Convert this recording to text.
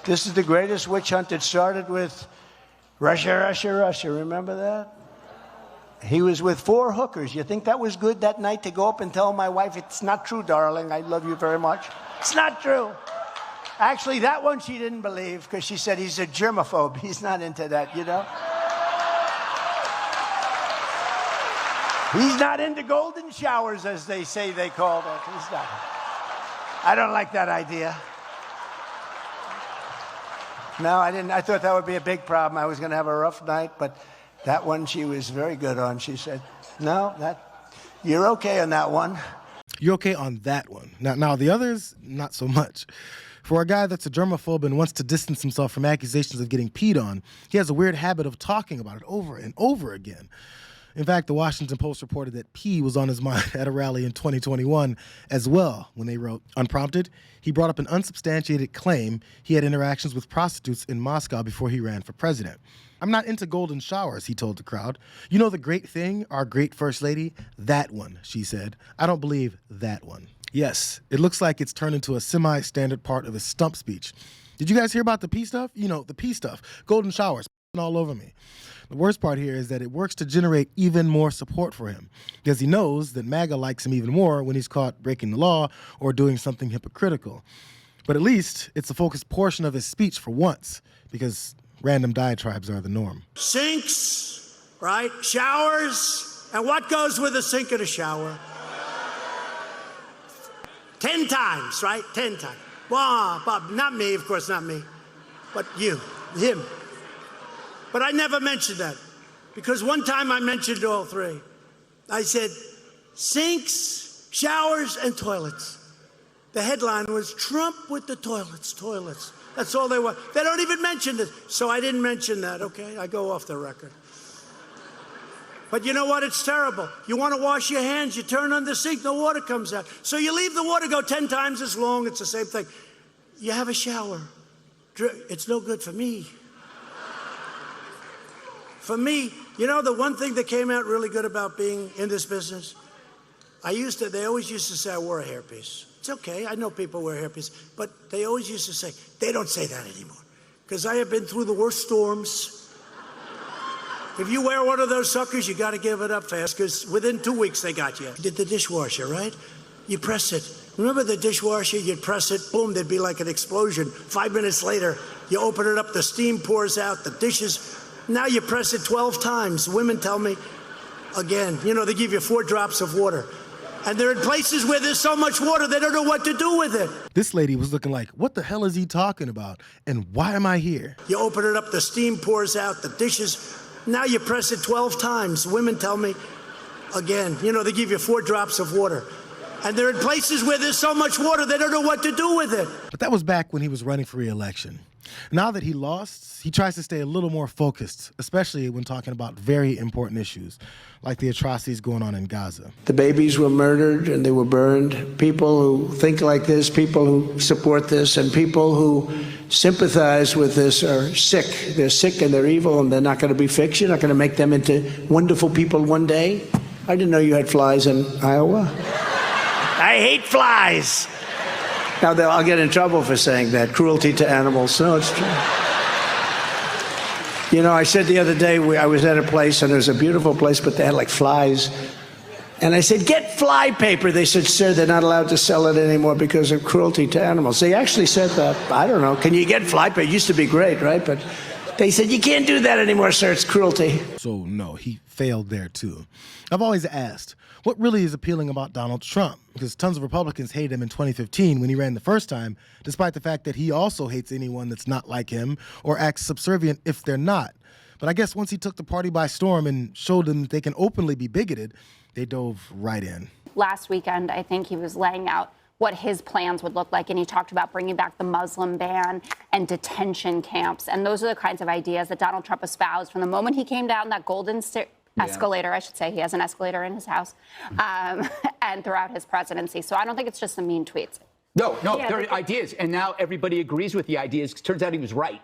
This is the greatest witch hunt. It started with Russia, Russia, Russia. Remember that? He was with 4 hookers. You think that was good that night to go up and tell my wife, it's not true, darling, I love you very much? It's not true. Actually, that one she didn't believe because she said he's a germaphobe. He's not into that, you know? He's not into golden showers, as they say they call that. He's not. I don't like that idea. No, I didn't. I thought that would be a big problem. I was going to have a rough night, but that one she was very good on. She said, no, you're okay on that one. You're okay on that one. Now the others, not so much. For a guy that's a germaphobe and wants to distance himself from accusations of getting peed on, he has a weird habit of talking about it over and over again. In fact, the Washington Post reported that pee was on his mind at a rally in 2021 as well, when they wrote, unprompted, he brought up an unsubstantiated claim he had interactions with prostitutes in Moscow before he ran for president. I'm not into golden showers, he told the crowd. You know the great thing, our great first lady? That one, she said. I don't believe that one. Yes, it looks like it's turned into a semi-standard part of his stump speech. Did you guys hear about the pee stuff? You know, the pee stuff. Golden showers all over me. The worst part here is that it works to generate even more support for him, because he knows that MAGA likes him even more when he's caught breaking the law or doing something hypocritical. But at least it's a focused portion of his speech for once, because random diatribes are the norm. Sinks, right? Showers. And what goes with a sink and a shower? 10 times, right? 10 times. Well, Bob, not me, of course, not me. But you, him. But I never mentioned that, because one time I mentioned all 3. I said, sinks, showers, and toilets. The headline was, Trump with the toilets. That's all they want. They don't even mention this. So I didn't mention that, okay? I go off the record. But you know what? It's terrible. You want to wash your hands, you turn on the sink, no water comes out. So you leave the water go 10 times as long. It's the same thing. You have a shower. It's no good for me. For me, you know, the one thing that came out really good about being in this business, they always used to say I wore a hairpiece. It's okay, I know people wear hairpiece, but they always used to say, they don't say that anymore, because I have been through the worst storms. If you wear one of those suckers, you got to give it up fast, because within 2 weeks they got you. You did the dishwasher, right? You press it. Remember the dishwasher? You'd press it, boom, there'd be like an explosion. 5 minutes later, you open it up, the steam pours out, the dishes. Now you press it 12 times. Women tell me, again, you know, they give you 4 drops of water. And they're in places where there's so much water, they don't know what to do with it. This lady was looking like, what the hell is he talking about? And why am I here? You open it up, the steam pours out, the dishes. Now you press it 12 times. Women tell me, again, you know, they give you 4 drops of water. And they're in places where there's so much water, they don't know what to do with it. But that was back when he was running for re-election. Now that he lost, he tries to stay a little more focused, especially when talking about very important issues, like the atrocities going on in Gaza. The babies were murdered and they were burned. People who think like this, people who support this, and people who sympathize with this are sick. They're sick and they're evil, and they're not going to be fixed. You're not going to make them into wonderful people one day. I didn't know you had flies in Iowa. I hate flies. Now, I'll get in trouble for saying that. Cruelty to animals. No, it's true. You know, I said the other day, I was at a place, and it was a beautiful place, but they had like flies. And I said, get fly paper. They said, sir, they're not allowed to sell it anymore because of cruelty to animals. They actually said that. I don't know. Can you get fly paper? It used to be great, right? But they said, you can't do that anymore, sir. It's cruelty. So, no, he failed there, too. I've always asked, what really is appealing about Donald Trump? Because tons of Republicans hated him in 2015 when he ran the first time, despite the fact that he also hates anyone that's not like him or acts subservient if they're not. But I guess once he took the party by storm and showed them that they can openly be bigoted, they dove right in. Last weekend, I think he was laying out what his plans would look like, and he talked about bringing back the Muslim ban and detention camps. And those are the kinds of ideas that Donald Trump espoused from the moment he came down that golden escalator, I should say. He has an escalator in his house, and throughout his presidency. So I don't think it's just the mean tweets. No, they're ideas. And now everybody agrees with the ideas. Turns out he was right.